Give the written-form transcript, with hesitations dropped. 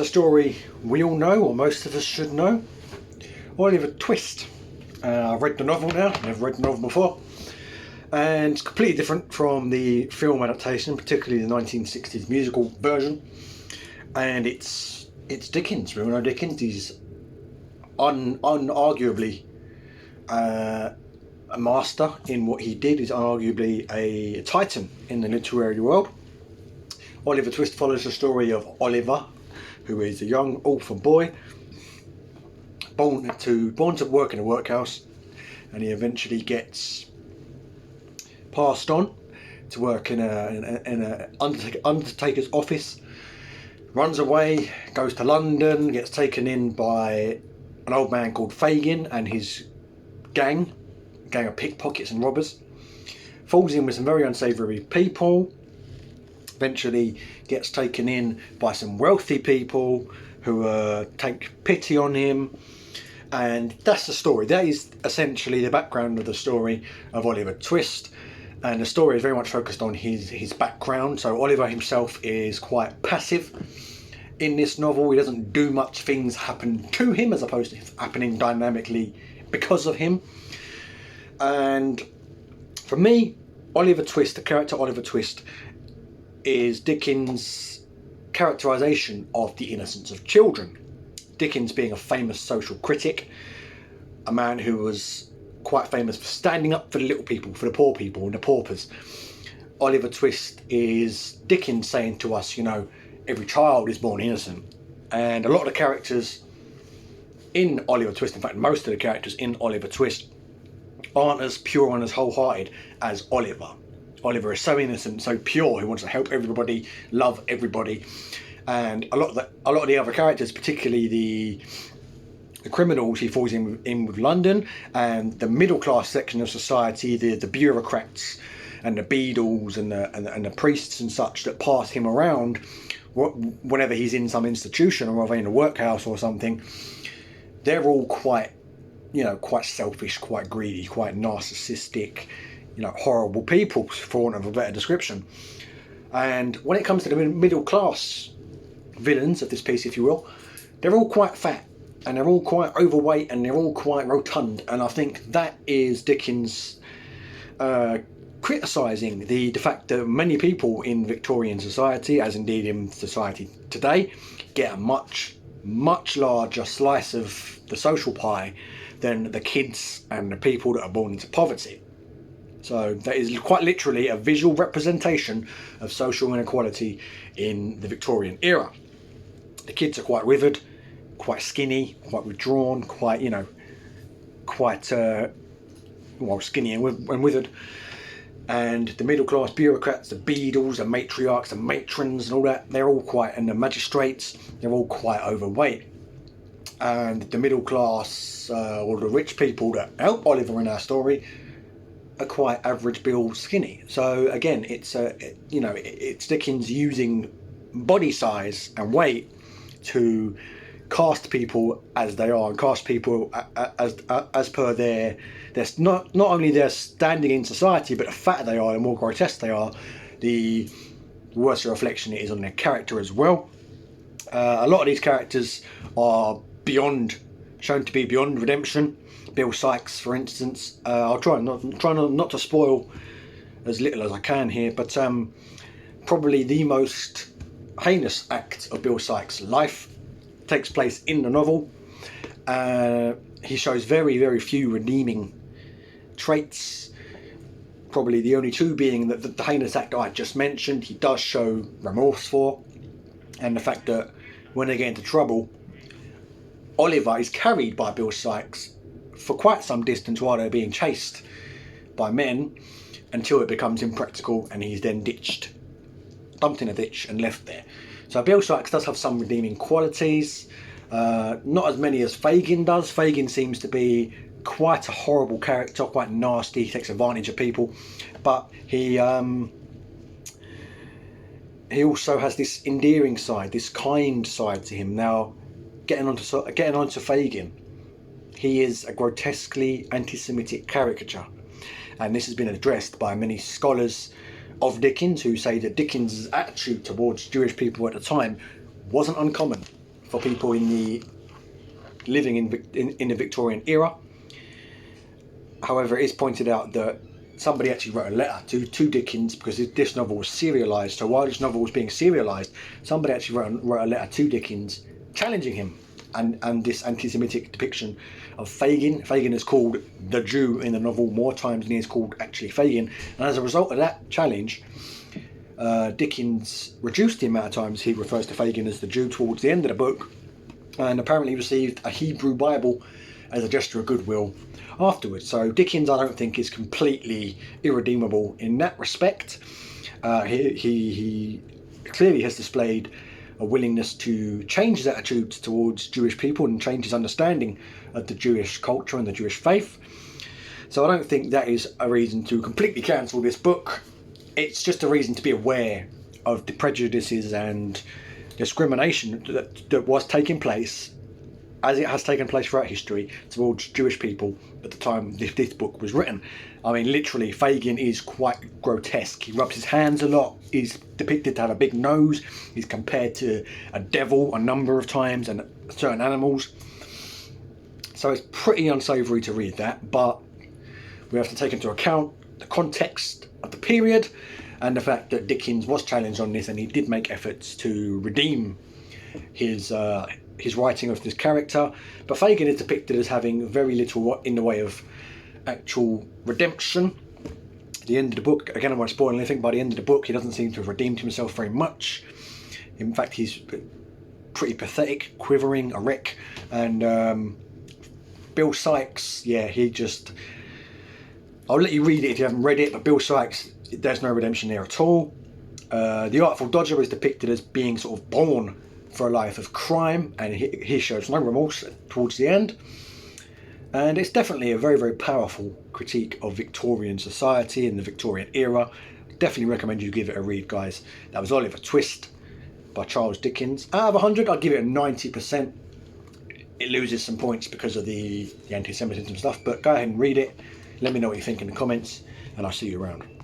a story we all know, or most of us should know. Oliver Twist. I've read the novel now, never read the novel before. And it's completely different from the film adaptation, particularly the 1960s musical version. And it's Dickens. We all know Dickens. He's unarguably a master in what he did. He's arguably a titan in the literary world. Oliver Twist follows the story of Oliver, who is a young orphan boy, born to work in a workhouse, and he eventually gets passed on to work in a undertaker's office. Runs away, goes to London, gets taken in by an old man called Fagin and his gang of pickpockets and robbers. Falls in with some very unsavoury people. Eventually gets taken in by some wealthy people who take pity on him, and that's the story. That is essentially the background of the story of Oliver Twist, and the story is very much focused on his background. So Oliver himself is quite passive in this novel. He doesn't do much. Things happen to him as opposed to happening dynamically because of him. And for me, Oliver Twist, the character Oliver Twist, is Dickens' characterisation of the innocence of children. Dickens being a famous social critic, a man who was quite famous for standing up for the little people, for the poor people and the paupers. Oliver Twist is Dickens saying to us, you know, every child is born innocent. And a lot of the characters in Oliver Twist, in fact most of the characters in Oliver Twist, aren't as pure and as wholehearted as Oliver. Oliver is so innocent, so pure. He wants to help everybody, love everybody, and a lot of the other characters, particularly the criminals, he falls in with London, and the middle class section of society, the bureaucrats and the beadles and the priests and such that pass him around whenever he's in some institution or whether in a workhouse or something. They're all quite selfish, quite greedy, quite narcissistic, horrible people, for want of a better description. And when it comes to the middle class villains of this piece, if you will, they're all quite fat and they're all quite overweight and they're all quite rotund. And I think that is Dickens criticising the fact that many people in Victorian society, as indeed in society today, get a much larger slice of the social pie than the kids and the people that are born into poverty. So that is quite literally a visual representation of social inequality in the Victorian era. The kids are quite withered, quite skinny, quite withdrawn, quite skinny and withered. And the middle class bureaucrats, the beadles, the matriarchs, the matrons and all that, they're all quite, and the magistrates, they're all quite overweight. And the middle class, or the rich people that help Oliver in our story, are quite average build, skinny. So again, it's Dickens using body size and weight to cast people as they are, and cast people as per their not only their standing in society, but the fatter they are, the more grotesque they are, the worse a reflection it is on their character as well. A lot of these characters are shown to be beyond redemption. Bill Sykes, for instance. I'll try not to spoil as little as I can here, but probably the most heinous act of Bill Sykes' life takes place in the novel. He shows very, very few redeeming traits. Probably the only two being that the heinous act I just mentioned, he does show remorse for, and the fact that when they get into trouble, Oliver is carried by Bill Sykes for quite some distance while they're being chased by men, until it becomes impractical and he's then dumped in a ditch and left there. So Bill Sykes does have some redeeming qualities, not as many as Fagin does. Fagin seems to be quite a horrible character, quite nasty, he takes advantage of people, but he also has this endearing side, this kind side to him. Now, getting onto Fagin, he is a grotesquely anti-Semitic caricature, and this has been addressed by many scholars of Dickens, who say that Dickens' attitude towards Jewish people at the time wasn't uncommon. for people living in the Victorian era. However, it is pointed out that somebody actually wrote a letter to Dickens, because this novel was serialised. So while this novel was being serialised, somebody actually wrote a letter to Dickens challenging him and this anti-Semitic depiction of Fagin. Fagin is called the Jew in the novel more times than he is called actually Fagin. And as a result of that challenge, Dickens reduced the amount of times he refers to Fagin as the Jew towards the end of the book, and apparently received a Hebrew Bible as a gesture of goodwill afterwards. So Dickens, I don't think, is completely irredeemable in that respect. He clearly has displayed a willingness to change his attitudes towards Jewish people and change his understanding of the Jewish culture and the Jewish faith. So I don't think that is a reason to completely cancel this book. It's just a reason to be aware of the prejudices and discrimination that was taking place, as it has taken place throughout history, towards Jewish people at the time this book was written. I mean, literally, Fagin is quite grotesque. He rubs his hands a lot. He's depicted to have a big nose. He's compared to a devil a number of times and certain animals. So it's pretty unsavoury to read that, but we have to take into account the context of the period and the fact that Dickens was challenged on this, and he did make efforts to redeem his writing of this character. But Fagin is depicted as having very little in the way of actual redemption. At the end of the book, again, I won't spoil anything, by the end of the book he doesn't seem to have redeemed himself very much. In fact, he's pretty pathetic, quivering, a wreck. And Bill Sykes, yeah, I'll let you read it if you haven't read it, but Bill Sykes, there's no redemption there at all. The Artful Dodger is depicted as being sort of born for a life of crime, and he shows no remorse towards the end. And it's definitely a very, very powerful critique of Victorian society and the Victorian era. Definitely recommend you give it a read, guys. That was Oliver Twist by Charles Dickens. Out of 100, I'd give it a 90%. It loses some points because of the anti-Semitism stuff, but go ahead and read it. Let me know what you think in the comments, and I'll see you around.